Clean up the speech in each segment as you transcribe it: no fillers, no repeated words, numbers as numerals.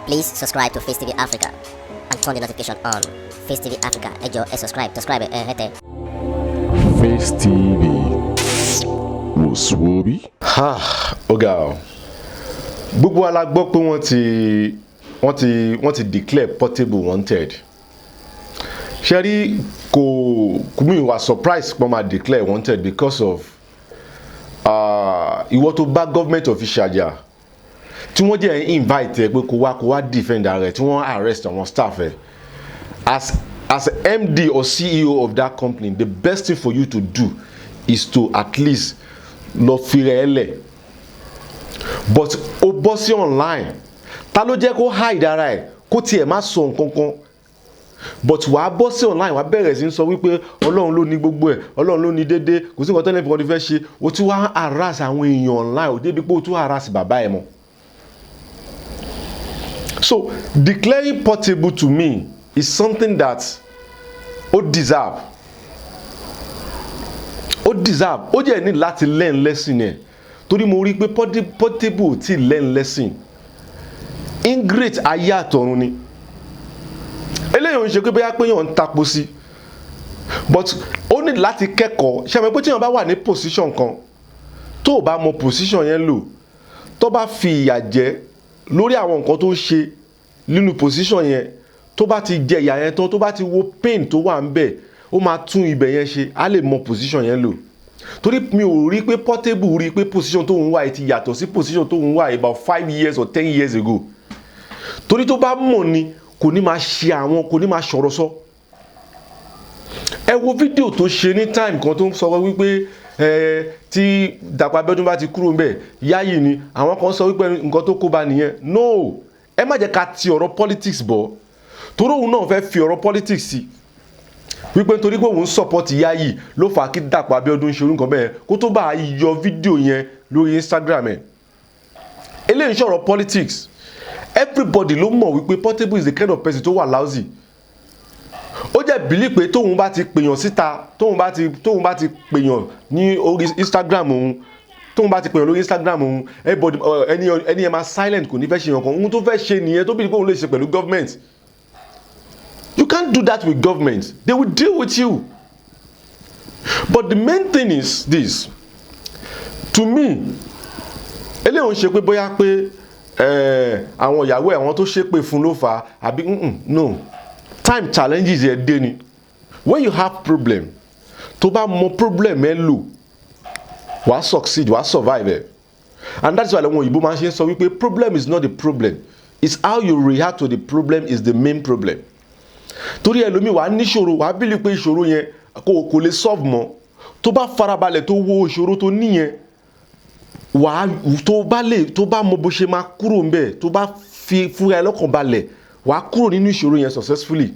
Please subscribe to Facetv Africa and turn the notification on. Facetv Africa, ẹ jọ̀ọ́, subscribe, hete. Face TV was Swoby. Ọ̀gá o. Gbogbo wa la gbọ́ pé wọ́n ti declare Portable wanted. Ṣẹ́rí kò mi wà surprise pé wọ́n máa declare wanted because of ìwọ tó bá government official jà tí wọ́n jẹ́ invite ẹ pé kó wá defend rẹ̀ tí wọ́n arrest àwọn staff ẹ̀ as MD or CEO of that company, the best thing for you to do is to at least lọ fi rẹ̀ lẹ̀. But ó bọ́ sí online ta ló jẹ́ kó hide ara ẹ̀ kó tiẹ̀ má sọ nǹkan kan, but wàá bọ́ sí online wàá bẹ̀rẹ̀ sí ń sọ wípé ọlọ́run ló ní gbogbo ẹ̀, ọlọ́run ló ní dédé, kò sí nǹkan tẹ́lẹ̀ fún ọdún fẹ́ ṣe, o tún wá harass àwọn èèyàn online ò débi pé o tún harass bàbá ẹ̀ mọ́. So declaring Portable to me is something that ó deserve ó jẹ́ ní láti learn lesson ẹ̀ torí mo rí pé Portable ti learn lesson ingrate ayé àtọ̀run ni eléyìí ò ń ṣe pé bóyá pé yàn ń tapo sí, but ó ní láti kẹ́kọ̀ọ́ ṣe àmọ́ pé tí yàn bá wà ní position kan tó o bá mọ position yẹn lò tó bá fi ìyà jẹ lórí àwọn nǹkan tó ṣe nínú position yẹn, tó bá ti jẹ ìyà yẹn tán, tó bá ti wo pain tó wà ń bẹ̀, ó máa tún ibẹ̀ yẹn ṣe, á lè mọ position yẹn lò. Torí mi ò rí pé Portable rí pé position tó ń wà ti yàtọ̀ sí position tó ń wà about 5 years or 10 years ago. Torí tó bá mọ̀ ni kò ní máa ṣe àwọn kò ní máa ṣọ̀rọ̀ sọ. Ẹ wo fídíò tó ṣe ní time kan tó ń sọ wípé tí Dàpọ̀ Abíọ́dún bá ti kúrò ńbẹ̀ Yayi ni àwọn kan sọ wípé nǹkan tó kó bá nìyẹn. No, ẹ má jẹ́ ká ti ọ̀rọ̀ politics bọ̀ torí òun náà fẹ́ fi ọ̀rọ̀ politics sí wípé nítorí pé òun support Yayi ló fà á kí Dàpọ̀ Abíọ́dún ṣe orúkọ bẹ́ẹ̀ kó tó bá yọ fídíò yẹn lórí Instagram ẹ̀. Eléyìí ń ṣọ̀rọ̀ politics. Everybody ló mọ̀ wípé Portable is the kind of person tó wà lousy. Ó jẹ́ believe pé tóun bá ti pèyàn síta, tóun bá ti pèyàn ní orí Instagram òun, tóun bá ti pèyàn lórí Instagram òun, everybody ẹni ẹ máa silent kò ní fẹ́ ṣe yàn kan, ohun tó fẹ́ ṣe nìyẹn tó believe pé òun lè ṣe pẹ̀lú government. You can't do that with government. They will deal with you. But the main thing is this. To me, eléyìí ò ń ṣe pé bóyá pé àwọn ìyàwó àwọn tó ṣépè fún ló fà á àbí no, time challenges ẹ dé ni. When you have problem, tó bá mọ problem ẹ lò, wàá succeed, wàá survive ẹ. And that's why àwọn òyìnbó máa ń ṣe sọ wípé problem is not the problem, it's how you react to the problem is the main problem. Torí ẹlòmíì wàá níṣòro, wàá bílí pé ìṣòro yẹn kò lè solve mọ́, tó bá farabalẹ̀ tó wo ìṣòro tó níyẹn, wàá tó bá mọ bó ṣe máa kúrò ńbẹ̀, tó bá fi fúnra ẹ lọ́kàn balẹ̀, wàá kúrò nínú ìṣòro yẹn successfully.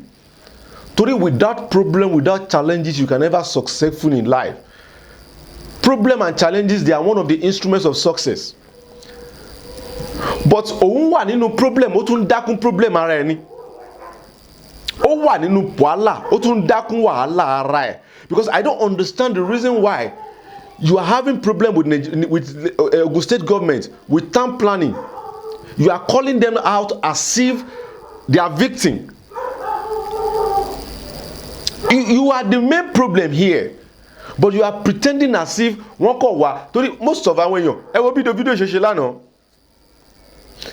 Torí without problem, without challenges, you can never successful in life. Problem and challenges, they are one of the instruments of success. But òun wà nínú problem, ó tún dákún problem ara ẹ ni. Ó wà nínú wàhálà, ó tún dákún wàhálà ara ẹ. Because I don't understand the reason why you are having problem with Ogun State government, with town planning. You are calling them out as if they are victim. You are the main problem here, but you are pretending as if wọ́n kọ̀ wá. Torí most of àwọn èèyàn ẹ wo fídíò ṣe lánàá.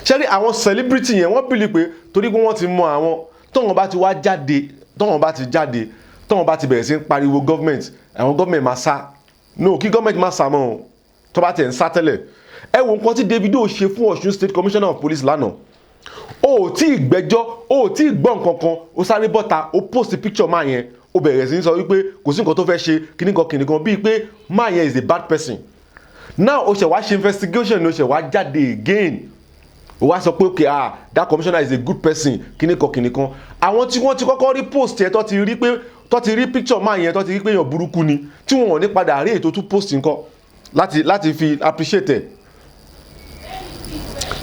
Ṣé rí àwọn celebrity yẹn wọ́n believe pé torí pé wọ́n ti mọ àwọn tọ́wọ́n bá ti wá jáde, tọ́wọ́n bá ti bẹ̀rẹ̀ sí ń pariwo government, àwọn government máa sá. No, kí government máa sá mọ́ o, tó bá tẹ̀ ń sá tẹ́lẹ̀. Ẹ wo nǹkan tí Davido ṣe fún Ọ̀ṣun State Commissioner of Police lánàá. O ò tí ì gbẹ́jọ́, o ò tí ì gbọ́ nǹkan kan, o sáré bọ́ta, o post picture máa yẹn, o bẹ̀rẹ̀ sí ń sọ wípé kò sí nǹkan tó fẹ́ ṣe kìnnìkan bíi pé máa yẹn is a bad person. Now o ṣẹ̀ wá ṣe investigation, o ṣẹ̀ wá jáde again. O wá sọ pé okay, that commissioner is a good person kìnnìkan. Àwọn tí wọ́n ti kọ́kọ́ rí post yẹn tó ti rí picture máa yẹn tó ti rí pé èèyàn burúkú ni, tí wọ́n ò ní padà rí ètò tún post nǹkan láti fi appreciate ẹ̀.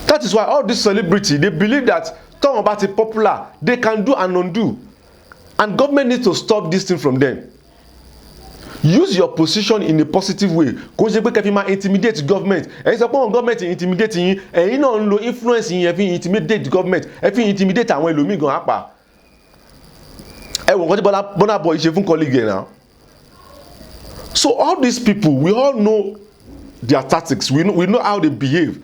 That is why all these celebrities, they believe that tọ́wọ́n bá ti popular, they can do and undo, and government needs to stop this thing from them. use your position in a positive way. Kò ṣe pé kẹ́ fi máa intimidate government. Ẹ̀yin sọ pé àwọn government intimidate yín, ẹ̀yin náà ń lo influence yín ẹ fi intimidate government, ẹ fi intimidate àwọn ẹlòmíì gan apá. Ẹ wò nǹkan tí Burna Boy ṣe fún colleague ẹ̀ náà. So all these people, we all know their tactics, we know how they behave.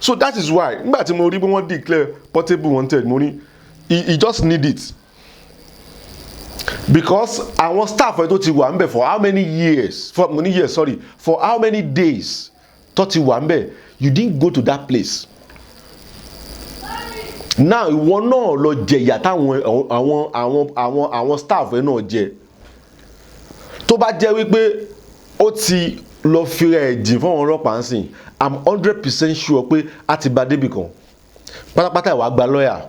So that is why nígbà tí mo rí bí wọ́n declare Portable wanted, mo ní he just need it. Because àwọn staff ẹ̀ tó ti wà ńbẹ̀ for how many years, for how many days tó ti wà ńbẹ̀, you didn't go to that place. Now ìwọ náà lọ jẹ̀yà táwọn àwọn staff ẹ̀ náà jẹ. Tó bá jẹ́ wípé ó ti lọ fira ẹ̀jìn fún àwọn ọlọ́pàá ń sìn, I'm 100% sure pé a ti bá débì kan pátápátá ìwà gba lawyer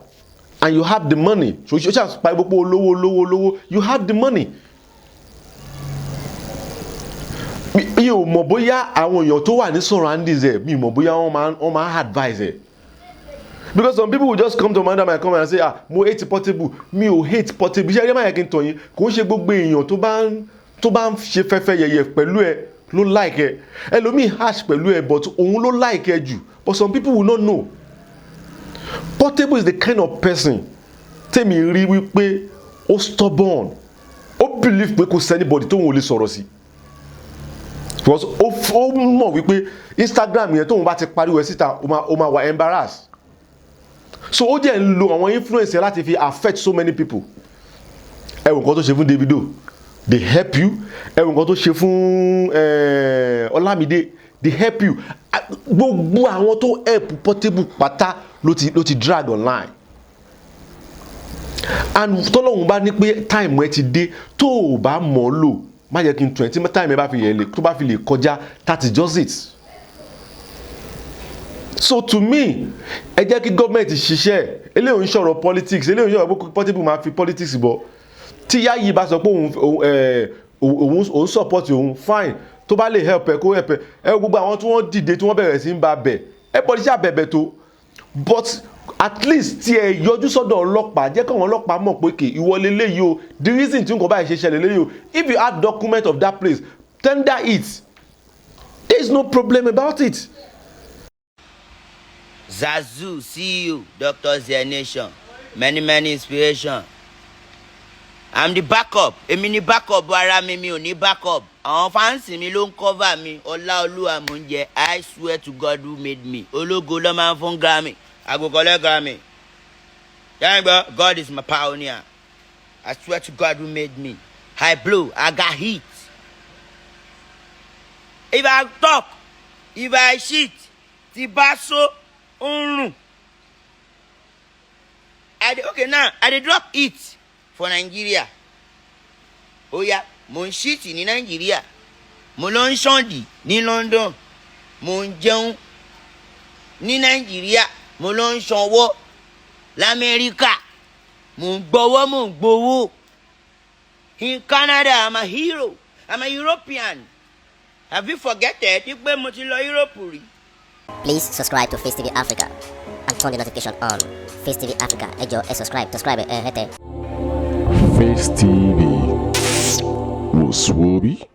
and you have the money. So o ṣe àpá gbogbo olówó, you have the money. Mi ò mọ̀ bóyá àwọn èèyàn tó wà ní surroundings ẹ̀, mi ò mọ̀ bóyá wọ́n máa advise ẹ̀. Because some people will just come to my comment and say, mo hate Portable. Mi ò hate Portable. Iṣẹ́ ẹ̀rẹ́ máa yẹ kí n tọ̀ yín, kò ń ṣe gbogbo èèyàn tó bá ń ṣe fẹ́fẹ́ yẹ̀yẹ̀ pẹ̀lú ẹ ló like ẹ. Ẹlòmíì harsh pẹ̀lú ẹ, but òun ló like ẹ jù. But some people will not know. Portable is the kind of person tèmi rí wípé ó stubborn, ó believe pé kò sí anybody tóun ò lè sọ̀rọ̀ sí. Because ó mọ̀ wípé Instagram yẹn tóun bá ti pariwo ẹ síta ó máa wà embarrassed. So ó jẹ́ ń lo àwọn influence yẹn láti fi affect so many people. Ẹ wo nǹkan tó ṣe fún Davido, they help you. Ẹ wo nǹkan tó ṣe fún Olamide, they help you. Gbogbo àwọn tó help Portable pátá ló ti drag online. And tọ́lọ́hun bá ní pé time ẹ ti dé tó o bá mọ̀ ọ́ lò, má jẹ́ kí n tún ẹ tí time ẹ bá fi yẹ lè tó bá fi lè kọjá, that is just it. So to me, ẹ jẹ́ kí gọ́ọ̀mẹ̀ntì ṣiṣẹ́, eléyìí ń sọ̀rọ̀ politics, eléyìí ń sọ̀rọ̀ pé Portable máa fi politics bọ̀. Tí ìyá yìí bá sọ pé òun support òun, fine, tó bá lè help ẹ kó help ẹ. Ẹ gbogbo àwọn tí wọ́n dìde tí wọ́n bẹ̀rẹ̀ sí ń ba bẹ̀, ẹ bọ́ ṣá bẹ̀bẹ̀ tó. But at least tí ẹ yọjú sọ́dọ̀ ọlọ́pàá, jẹ́ káwọn ọlọ́pàá mọ̀ pé kì ìwọ leléyìí o, the reason tí nǹkan báyìí ṣe ṣẹlẹ̀ léyìí o, if you have document of that place, tender it. There is no problem about it. Zazu, CEO, Dr. Zenation, many inspiration. I'm the backup. Èmi ni backup ara mi ò ní backup. Àwọn fans mi ló ń cover mi. Ọláolúwa mò ń jẹ. I swear to God who made me. Ológo ló máa ń fún Grammy. I go collect Grammy. God is my pioneer. I swear to God who made me. I blow. I got heat. If I talk, if I shit, ti bá so run. Okay, now I dey drop it for Nigeria. Oh yeah, mo ń shit ní Nigeria. Mo lọ ń ṣọ́ndì ní London. Mo ń jẹun ní Nigeria. Mo lọ ń ṣanwó l'Amẹ́ríkà. Mo ń gbowó, mo ń gbowó. In Canada, I'm a hero. I'm a European. Have you forgotten? Pé mo ti lọ Europe rí. Please subscribe to Face TV Africa and turn the notification on. Face TV Africa, ẹ jọ̀ọ́, subscribe, hete. Face TV was Swoby.